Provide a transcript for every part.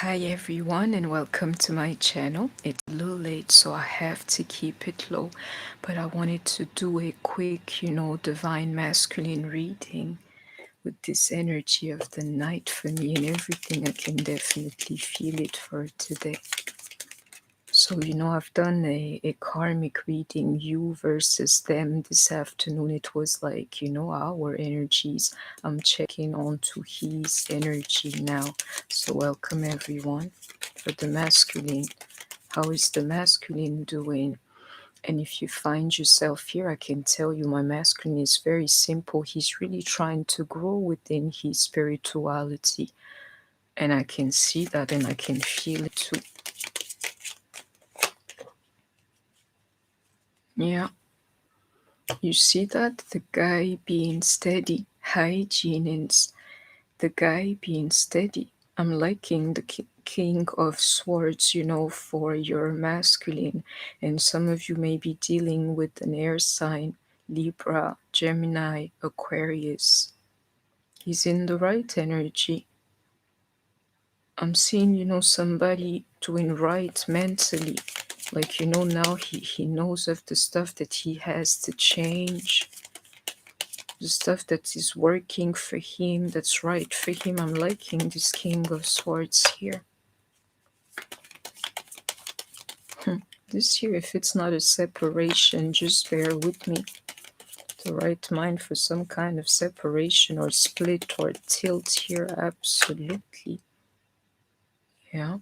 Hi everyone and welcome to my channel. It's a little late so I have to keep it low, but I wanted to do a quick, divine masculine reading with this energy of the night for me and everything. I can definitely feel it for today. So, I've done a karmic reading, you versus them. This afternoon it was like, our energies. I'm checking on to his energy now. So, welcome everyone. For the masculine, how is the masculine doing? And if you find yourself here, I can tell you my masculine is very simple. He's really trying to grow within his spirituality. And I can see that and I can feel it too. Yeah. You see that? The guy being steady. Hygiene is the guy being steady. I'm liking the King of Swords, for your masculine. And some of you may be dealing with an air sign, Libra, Gemini, Aquarius. He's in the right energy. I'm seeing, somebody doing right mentally. Like, now he knows of the stuff that he has to change. The stuff that is working for him, that's right for him. I'm liking this King of Swords here. This here, if it's not a separation, just bear with me. The right mind for some kind of separation or split or tilt here, absolutely. Yeah.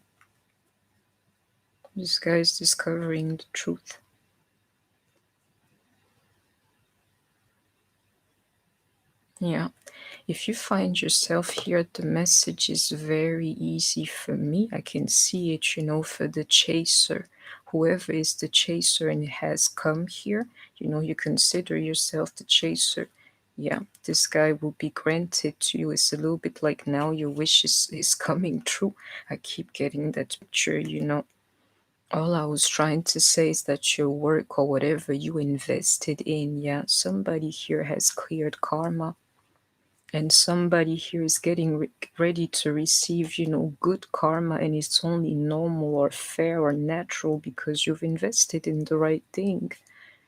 This guy is discovering the truth. Yeah. If you find yourself here, the message is very easy for me. I can see it, for the chaser. Whoever is the chaser and has come here, you consider yourself the chaser. Yeah, this guy will be granted to you. It's a little bit like now your wish is coming true. I keep getting that picture. All I was trying to say is that your work or whatever you invested in, yeah, somebody here has cleared karma. And somebody here is getting ready to receive, good karma, and it's only normal or fair or natural because you've invested in the right thing.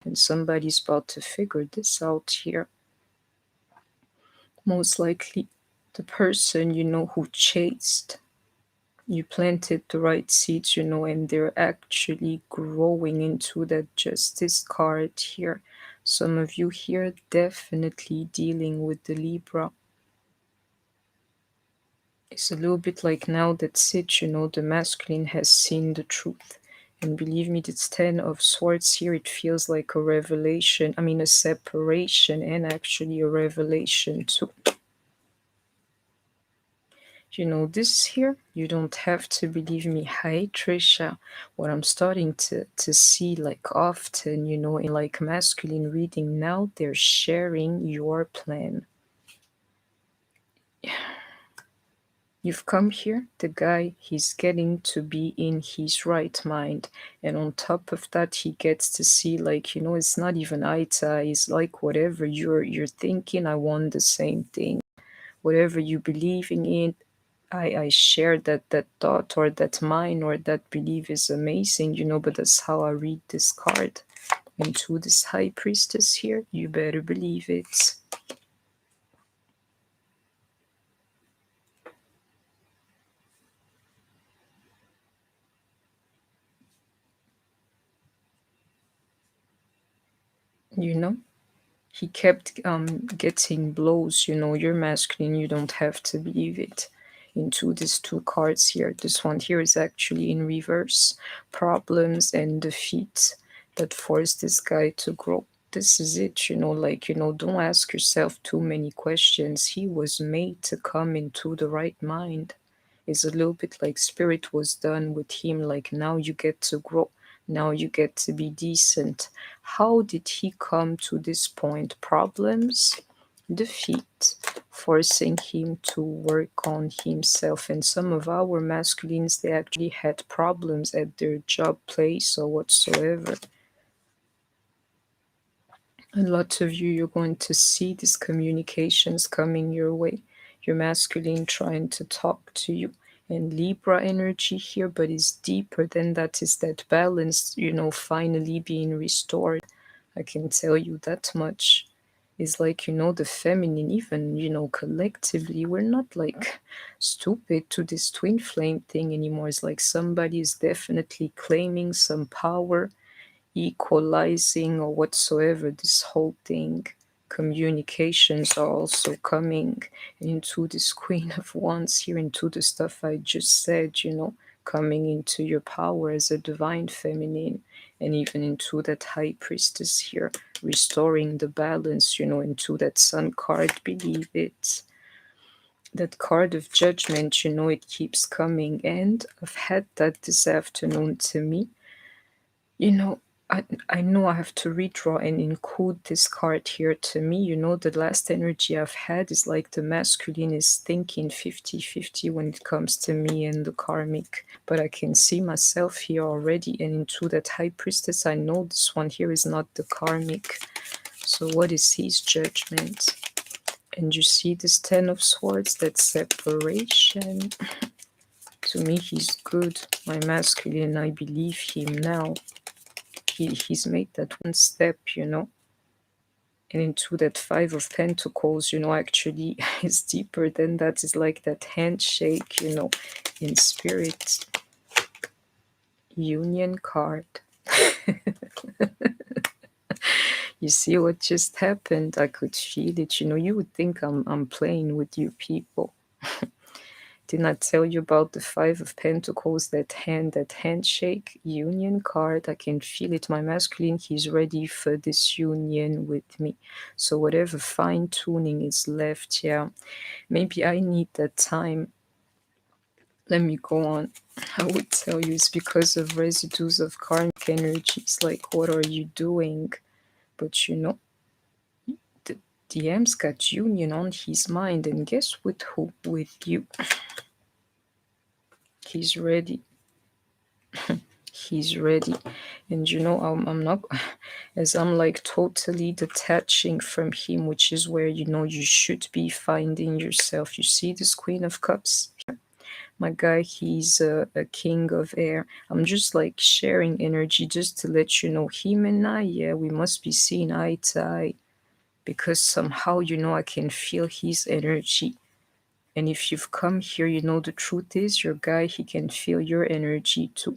And somebody's about to figure this out here. Most likely the person, who chased, you planted the right seeds, and they're actually growing into that justice card here. Some of you here definitely dealing with the Libra. It's a little bit like now that's it, the masculine has seen the truth. And believe me, it's 10 of Swords here. It feels like a revelation. I mean, a separation and actually a revelation too. This here, you don't have to believe me. Hi, Trisha. What I'm starting to see like often, in like masculine reading now, they're sharing your plan. You've come here, the guy, he's getting to be in his right mind. And on top of that, he gets to see, like, it's not even eye to eye. It's like whatever you're thinking, I want the same thing. Whatever you believing in, I share that thought or that mind or that belief is amazing, but that's how I read this card. And to this high priestess here, you better believe it. He kept getting blows. You're masculine, you don't have to believe it. Into these two cards here, this one here is actually in reverse. Problems and defeat that forced this guy to grow. This is it, don't ask yourself too many questions. He was made to come into the right mind. It's a little bit like spirit was done with him, like now you get to grow. Now you get to be decent. How did he come to this point? Problems, defeat, forcing him to work on himself. And some of our masculines, they actually had problems at their job place or whatsoever. A lot of you, you're going to see these communications coming your way. Your masculine trying to talk to you. and Libra energy here, but it's deeper than that. Is that balance, finally being restored. I can tell you that much. It's like, the feminine, even, collectively, we're not like stupid to this twin flame thing anymore. It's like somebody is definitely claiming some power, equalizing or whatsoever this whole thing. Communications are also coming into this Queen of Wands here, into the stuff I just said, coming into your power as a divine feminine, and even into that High Priestess here, restoring the balance, into that Sun card, believe it. That card of judgment, it keeps coming, and I've had that this afternoon to me. You know, I know I have to redraw and include this card here to me. The last energy I've had is like the masculine is thinking 50-50 when it comes to me and the karmic. But I can see myself here already, and into that High Priestess, I know this one here is not the karmic. So what is his judgment? And you see this Ten of Swords, that separation. To me, he's good. My masculine, I believe him now. He's made that one step, and into that Five of Pentacles, actually is deeper than that. It's like that handshake, in spirit. Union card. You see what just happened? I could feel it. You would think I'm playing with you people. Didn't I tell you about the Five of Pentacles, that handshake, union card? I can feel it. My masculine, he's ready for this union with me. So whatever fine tuning is left, yeah, maybe I need that time. Let me go on. I would tell you it's because of residues of karmic energies. Like, what are you doing? But the DM's got union on his mind, and guess with who? With you. He's ready. He's ready. And I'm not, as I'm like totally detaching from him, which is where you should be finding yourself. You see this Queen of Cups? My guy, he's a king of air. I'm just like sharing energy just to let you know, him and I, yeah, we must be seeing eye to eye, because somehow I can feel his energy. And if you've come here, the truth is, your guy, he can feel your energy too.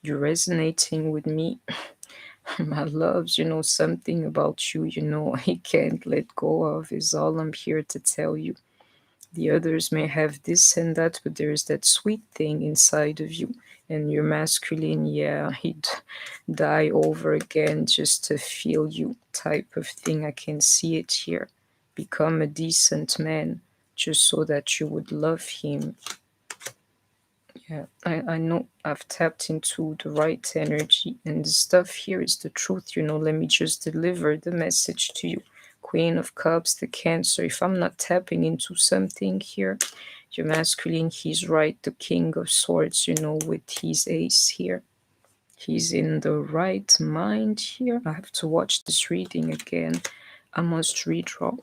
You're resonating with me. My loves, something about you, I can't let go of, is all I'm here to tell you. The others may have this and that, but there's that sweet thing inside of you. And your masculine, yeah, he'd die over again just to feel you, type of thing. I can see it here. Become a decent man just so that you would love him. Yeah, I know I've tapped into the right energy, and the stuff here is the truth. Let me just deliver the message to you. Queen of Cups, the Cancer. If I'm not tapping into something here, your masculine, he's right. The King of Swords, with his ace here. He's in the right mind here. I have to watch this reading again. I must redraw.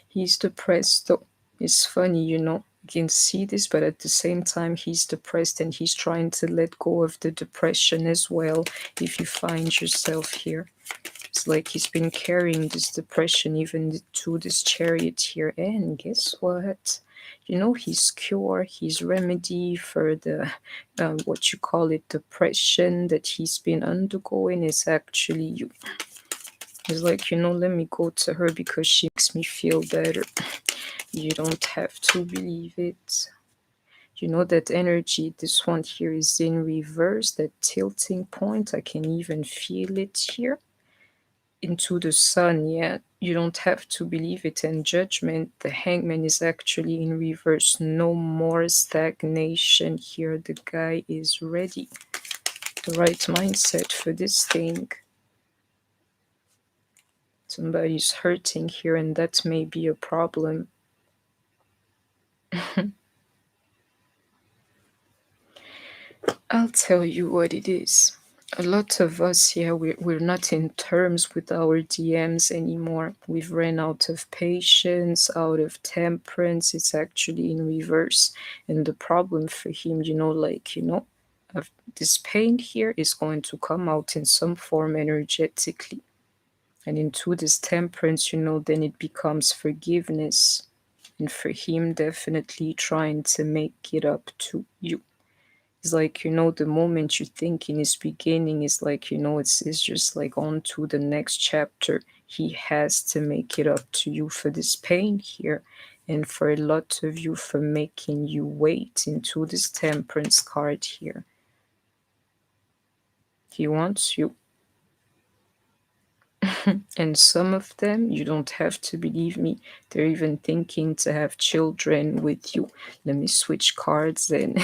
He's depressed though. It's funny, you can see this, but at the same time, he's depressed and he's trying to let go of the depression as well. If you find yourself here, it's like he's been carrying this depression even to this Chariot here. And guess what? His cure, his remedy for the, what you call it, depression that he's been undergoing is actually you. It's like, let me go to her because she makes me feel better. You don't have to believe it. That energy, this one here is in reverse, that tilting point. I can even feel it here. Into the sun, yeah. You don't have to believe it. And Judgment, the Hangman is actually in reverse. No more stagnation here. The guy is ready. The right mindset for this thing. Somebody's hurting here, and that may be a problem. I'll tell you what it is. A lot of us here, we're not in terms with our DMs anymore. We've ran out of patience, out of temperance. It's actually in reverse. And the problem for him, of this pain here is going to come out in some form energetically. And into this temperance, then it becomes forgiveness. And for him, definitely trying to make it up to you. It's like, the moment you think in his beginning is like, it's just like on to the next chapter. He has to make it up to you for this pain here. And for a lot of you, for making you wait into this temperance card here. He wants you. And some of them, you don't have to believe me, they're even thinking to have children with you. Let me switch cards and,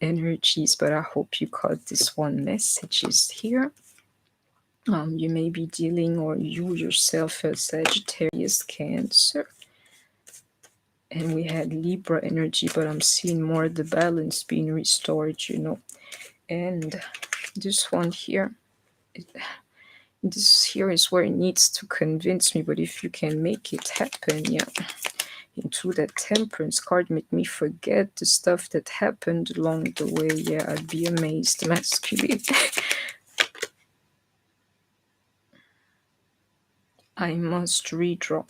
energies, but I hope you caught this one messages here. You may be dealing, or you yourself, as Sagittarius, Cancer. And we had Libra energy, but I'm seeing more the balance being restored, And this one here, this here is where it needs to convince me, but if you can make it happen, yeah. Into that temperance card, make me forget the stuff that happened along the way. Yeah, I'd be amazed, masculine. I must redraw.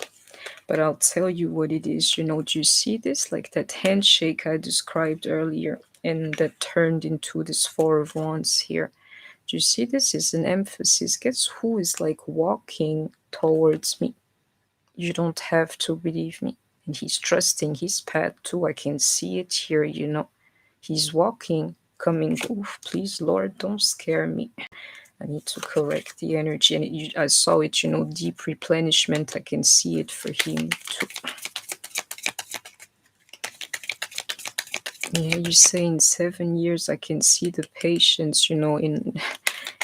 But I'll tell you what it is. Do you see this? Like that handshake I described earlier, and that turned into this Four of Wands here. Do you see this is an emphasis? Guess who is like walking towards me? You don't have to believe me. And he's trusting his path too. I can see it here, He's walking, coming. Oof, please, Lord, don't scare me. I need to correct the energy. And I saw it, deep replenishment. I can see it for him too. Yeah, you say in 7 years, I can see the patience,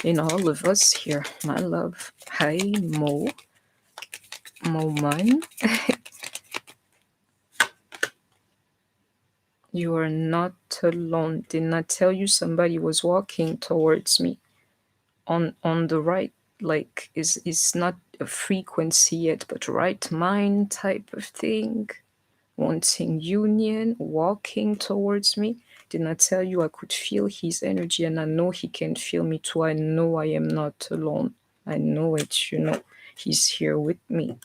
in all of us here. My love. Hi, Mo. Man. You are not alone. Didn't I tell you somebody was walking towards me on the right? Like, is not a frequency yet, but right mind type of thing. Wanting union, walking towards me. Didn't I tell you I could feel his energy, and I know he can feel me too. I know I am not alone. I know it, He's here with me.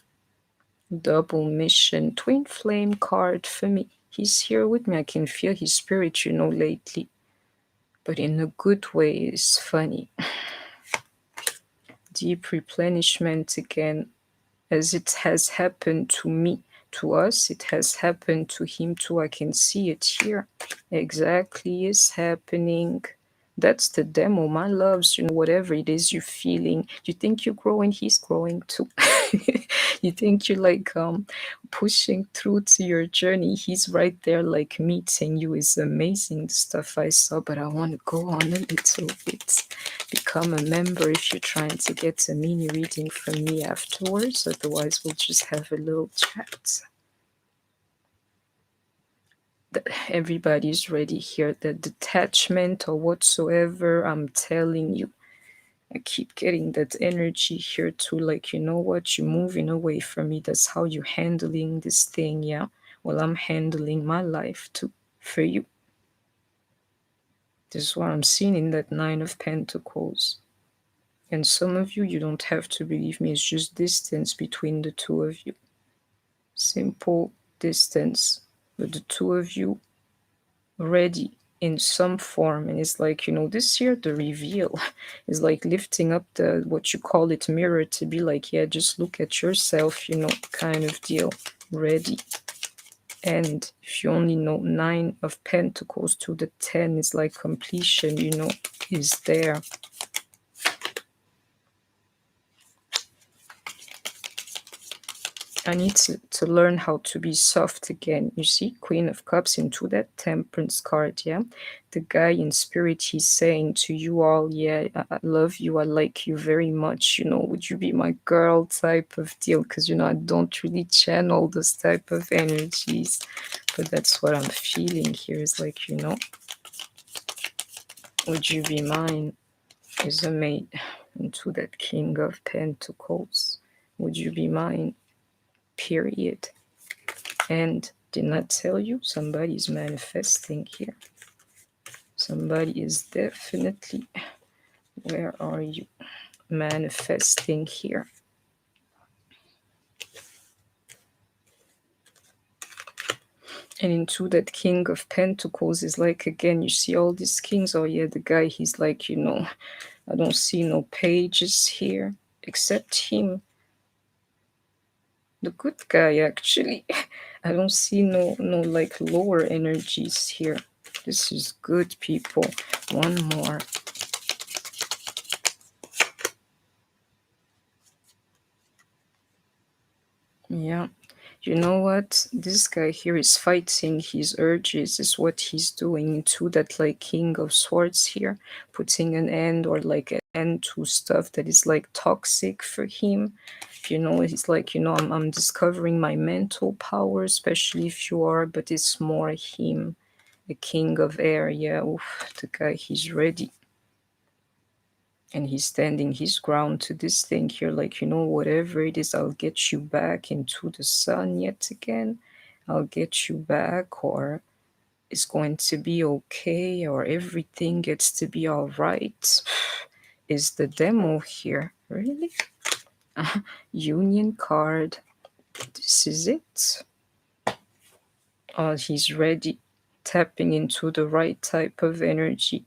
Double mission, twin flame card for me. He's here with me. I can feel his spirit, lately. But in a good way. It's funny. Deep replenishment again, as it has happened to me. To us, it has happened to him too. I can see it here. Exactly is happening. That's the demo, my loves. Whatever it is you're feeling, you think you're growing, he's growing too. You think you're like pushing through to your journey, he's right there, like meeting you. Is amazing, the stuff I saw. But I want to go on a little bit. Become a member if you're trying to get a mini reading from me afterwards. Otherwise, we'll just have a little chat. Everybody's ready here. The detachment or whatsoever, I'm telling you, I keep getting that energy here too. Like, you know what, you're moving away from me. That's how you're handling this thing. Yeah, well, I'm handling my life too for you. This is what I'm seeing in that Nine of Pentacles. And some of you, you don't have to believe me. It's just distance between the two of you. Simple distance. But the two of you ready in some form. And it's like, this year the reveal is like lifting up the, what you call it, mirror, to be like, yeah, just look at yourself, kind of deal. Ready. And if you only know 9 of Pentacles to the 10 is like completion, is there. I need to learn how to be soft again. You see, Queen of Cups into that Temperance card, yeah? The guy in spirit, he's saying to you all, yeah, I love you, I like you very much, would you be my girl type of deal? Because, I don't really channel this type of energies. But that's what I'm feeling here is like, would you be mine? is a mate into that King of Pentacles. Would you be mine? Period. And did not tell you somebody's manifesting here. Somebody is definitely, where are you? Manifesting here. And into that King of Pentacles is like, again, you see all these kings. Oh yeah, the guy, he's like, I don't see no pages here except him. The good guy, actually. I don't see no like lower energies here. This is good, people. One more. Yeah. You know what? This guy here is fighting his urges, is what he's doing to that like King of Swords here, putting an end or like an end to stuff that is like toxic for him. He's like, I'm discovering my mental power, especially if you are, but it's more him, the King of Air. Yeah, oof, the guy, he's ready. And he's standing his ground to this thing here, like, whatever it is, I'll get you back into the sun yet again. I'll get you back, or it's going to be okay, or everything gets to be all right. Is the demo here? Really? Union card. This is it. Oh, he's ready. Tapping into the right type of energy.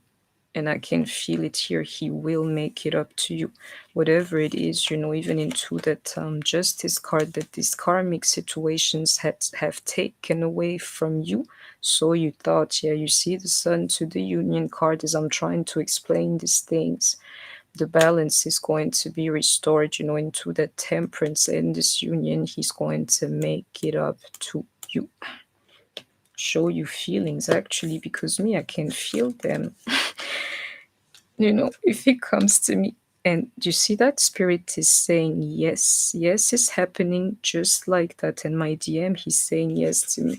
And I can feel it here. He will make it up to you, whatever it is, even into that justice card that these karmic situations have taken away from you. So you thought, yeah, you see the sun to the union card as I'm trying to explain these things. The balance is going to be restored, into that temperance and this union. He's going to make it up to you. Show you feelings, actually, because me, I can feel them. If it comes to me, and you see that spirit is saying yes, yes is happening just like that. And my DM, he's saying yes to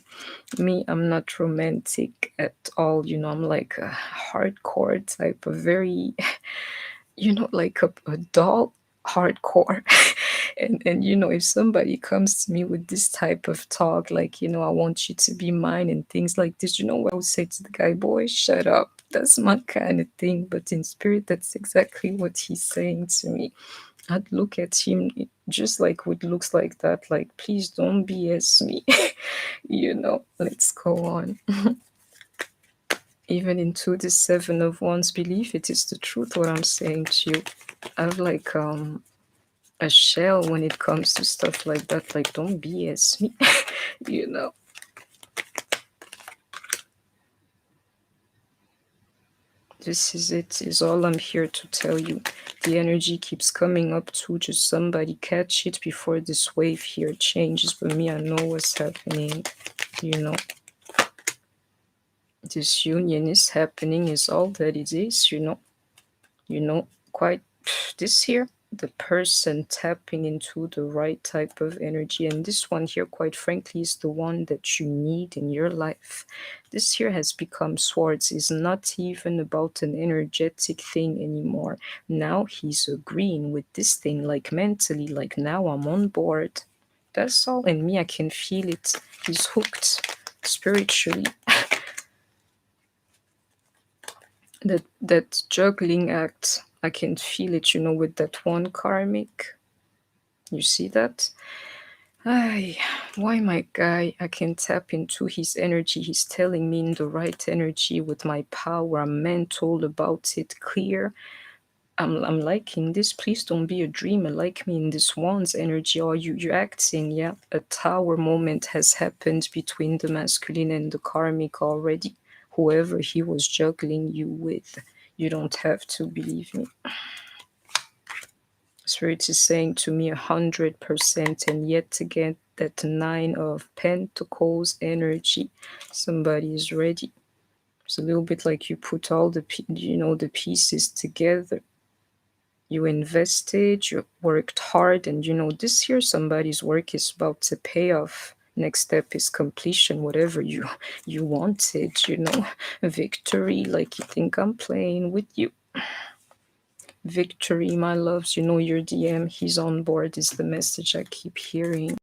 me. I'm not romantic at all. I'm like a hardcore type of very like a doll hardcore. and if somebody comes to me with this type of talk, like, I want you to be mine and things like this, what I would say to the guy? Boy, shut up. That's my kind of thing. But in spirit, that's exactly what he's saying to me. I'd look at him just like what looks like that, like, please don't BS me. Let's go on. Even into the Seven of Wands, believe it is the truth what I'm saying to you. I have like a shell when it comes to stuff like that. Like, don't BS me. This is it, is all I'm here to tell you. The energy keeps coming up to just somebody catch it before this wave here changes. But me, I know what's happening. This union is happening, is all that it is. Quite this here, the person tapping into the right type of energy. And this one here, quite frankly, is the one that you need in your life. This here has become swords, is not even about an energetic thing anymore. Now he's agreeing with this thing, like mentally, like, now I'm on board. That's all. And me, I can feel it. He's hooked spiritually. that juggling act, I can feel it, with that one karmic. You see that? Why my guy? I can tap into his energy. He's telling me in the right energy with my power. I'm mental about it, clear. I'm liking this. Please don't be a dreamer like me in this one's energy. Or you're acting, yeah. A tower moment has happened between the masculine and the karmic already. Whoever he was juggling you with, you don't have to believe me. Spirit is saying to me 100%, and yet again, that Nine of Pentacles energy. Somebody is ready. It's a little bit like you put all the the pieces together. You invested, you worked hard, and this year somebody's work is about to pay off. Next step is completion, whatever you wanted, victory, like you think I'm playing with you. Victory, my loves, you know your DM, he's on board is the message I keep hearing.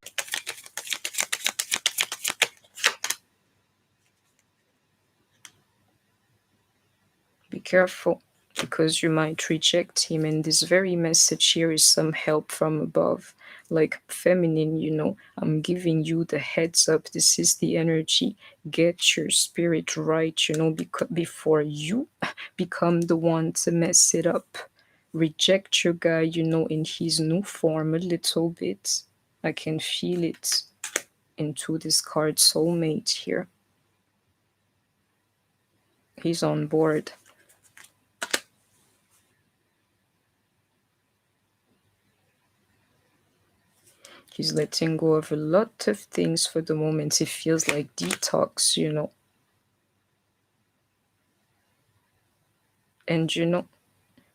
Be careful, because you might reject him, and this very message here is some help from above, like feminine, you know. I'm giving you the heads up, this is the energy. Get your spirit right, you know, before you become the one to mess it up. Reject your guy, you know, in his new form a little bit. I can feel it into this card, soulmate here. He's on board. He's letting go of a lot of things for the moment. It feels like detox, you know. And you know,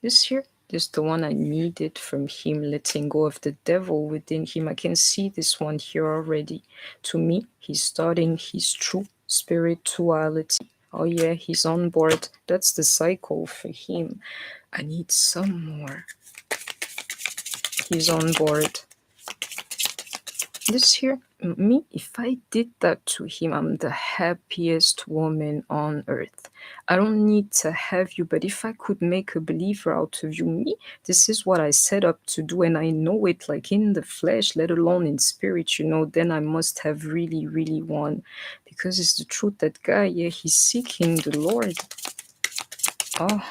this here is the one I needed from him, letting go of the devil within him. I can see this one here already. To me, he's starting his true spirituality. Oh yeah, he's on board. That's the cycle for him. I need some more. He's on board. This here, me, if I did that to him, I'm the happiest woman on earth. I don't need to have you, but if I could make a believer out of you, me, this is what I set up to do, and I know it like in the flesh, let alone in spirit, you know, then I must have really, really won. Because it's the truth, that guy, yeah, he's seeking the Lord. Oh,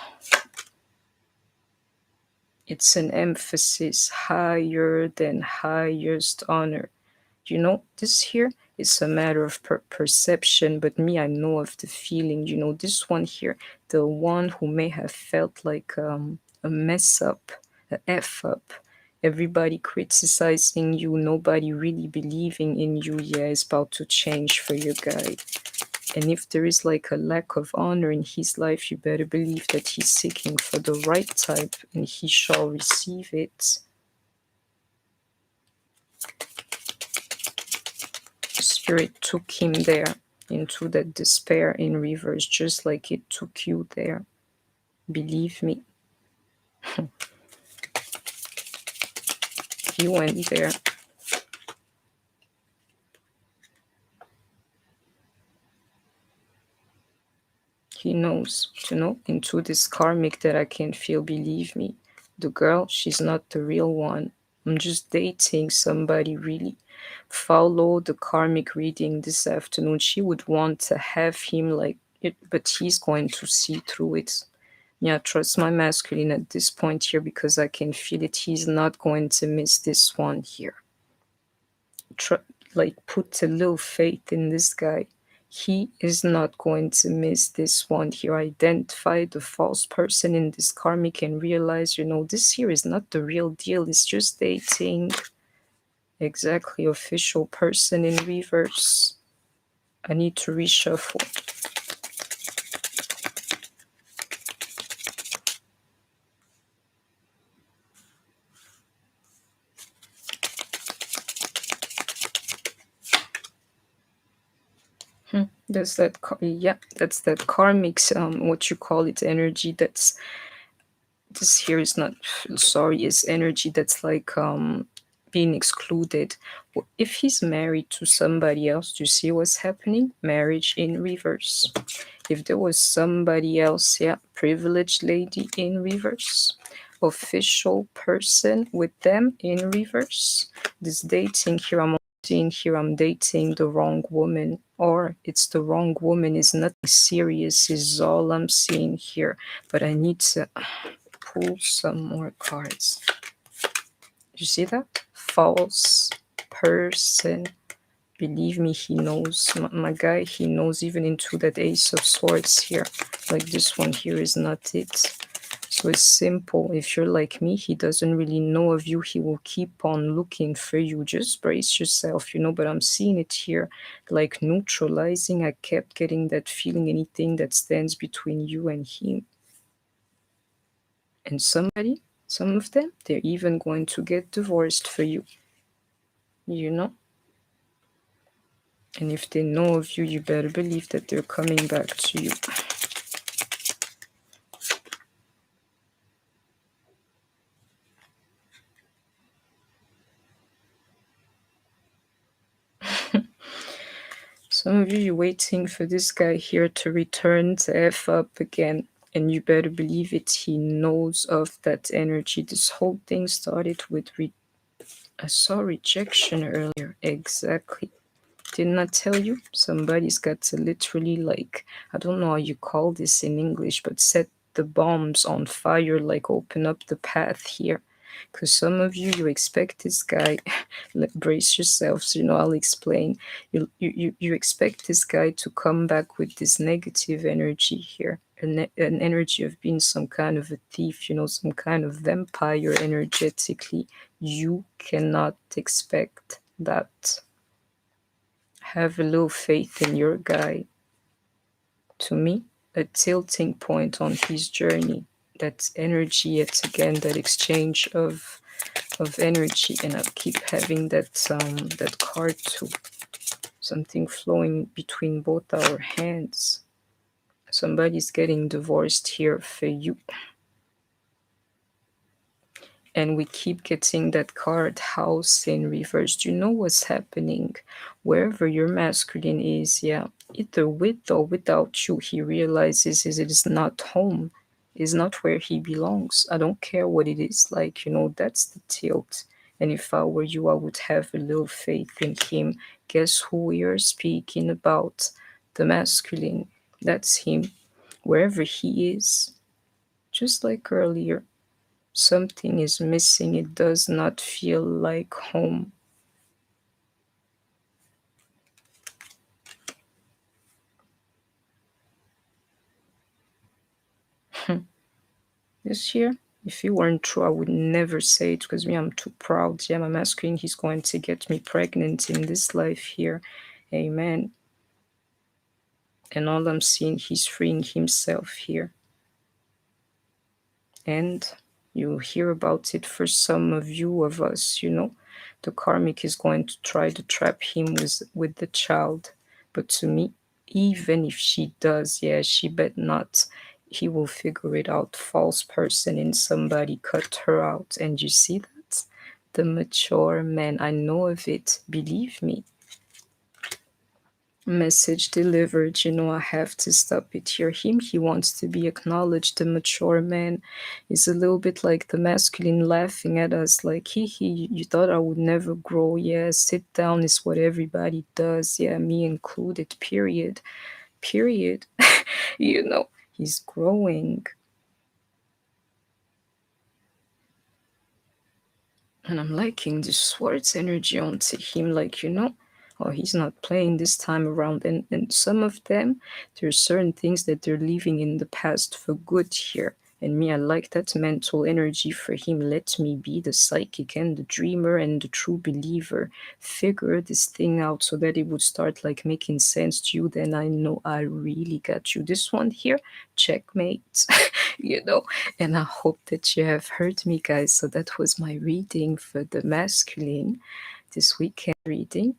it's an emphasis higher than highest honor. You know, this here is a matter of perception, but me, I know of the feeling. You know, this one here, the one who may have felt like a mess up, a F up, everybody criticizing you, nobody really believing in you, yeah, is about to change for your guy. And if there is like a lack of honor in his life, you better believe that he's seeking for the right type, and he shall receive it. Spirit took him there into that despair in reverse, just like it took you there. Believe me. He went there. He knows, you know, into this karmic that I can feel, believe me. The girl, she's not the real one. I'm just dating somebody, really. Follow the karmic reading this afternoon. She would want to have him like it, but he's going to see through it. Yeah, trust my masculine at this point here, because I can feel it. He's not going to miss this one here. Like, put a little faith in this guy. He is not going to miss this one here. Identify the false person in this karmic and realize, you know, this here is not the real deal. It's just dating. Exactly, official person in reverse. I need to reshuffle. That's that, yeah, that's that karmic, what you call it, energy. That's, this here is not, sorry, is energy that's like being excluded. If he's married to somebody else, do you see what's happening? Marriage in reverse. If there was somebody else, yeah, privileged lady in reverse, official person with them in reverse. This dating here, I'm seeing here, I'm dating the wrong woman, or it's the wrong woman, is nothing serious, is all I'm seeing here. But I need to pull some more cards. You see that? False person. Believe me, he knows. My guy, he knows, even into that Ace of Swords here. Like, this one here is not it. So it's simple. If you're like me, he doesn't really know of you. He will keep on looking for you. Just brace yourself, you know. But I'm seeing it here, like neutralizing. I kept getting that feeling, anything that stands between you and him. And somebody, some of them, they're even going to get divorced for you. You know? And if they know of you, you better believe that they're coming back to you. Some of you, you're waiting for this guy here to return to F up again. And you better believe it, he knows of that energy. This whole thing started with I saw rejection earlier. Exactly. Didn't I tell you? Somebody's got to literally, like, I don't know how you call this in English, but set the bombs on fire, like open up the path here. Because some of you expect this guy, brace yourselves, I'll explain. You expect this guy to come back with this negative energy here, an energy of being some kind of a thief, some kind of vampire energetically. You cannot expect that. Have a little faith in your guy. To me, a tilting point on his journey. That energy, yet again, that exchange of energy, and I keep having that card too. Something flowing between both our hands. Somebody's getting divorced here for you. And we keep getting that card house in reverse. Do you know what's happening? Wherever your masculine is, yeah, either with or without you, he realizes it is not home, is not where he belongs. I don't care what it is like, that's the tilt. And if I were you, I would have a little faith in him. Guess who we are speaking about? The masculine. That's him. Wherever he is, just like earlier. Something is missing. It does not feel like home. This year, if it weren't true, I would never say it because me, I'm too proud. Yeah, my masculine, he's going to get me pregnant in this life here. Amen. And all I'm seeing, he's freeing himself here. And you hear about it for some of you of us, the karmic is going to try to trap him with the child. But to me, even if she does, yeah, she bet not, he will figure it out. False person in somebody cut her out. And you see that? The mature man, I know of it, believe me. Message delivered, I have to stop it here. He wants to be acknowledged. The mature man is a little bit like the masculine laughing at us, like, you thought I would never grow. Yeah, sit down is what everybody does. Yeah, me included, period. He's growing. And I'm liking the swords energy onto him, like, oh, he's not playing this time around. And some of them, there's certain things that they're leaving in the past for good here. And me, I like that mental energy for him. Let me be the psychic and the dreamer and the true believer. Figure this thing out so that it would start like making sense to you. Then I know I really got you. This one here, checkmate. And I hope that you have heard me, guys. So that was my reading for the masculine, this weekend reading.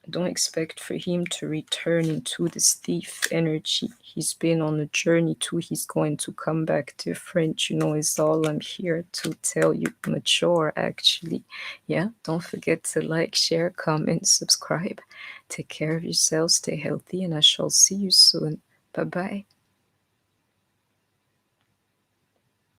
Don't expect for him to return into this thief energy. He's been on a journey too. He's going to come back different, is all I'm here to tell you. Mature, actually. Yeah, don't forget to like, share, comment, subscribe. Take care of yourselves, stay healthy, and I shall see you soon. Bye-bye.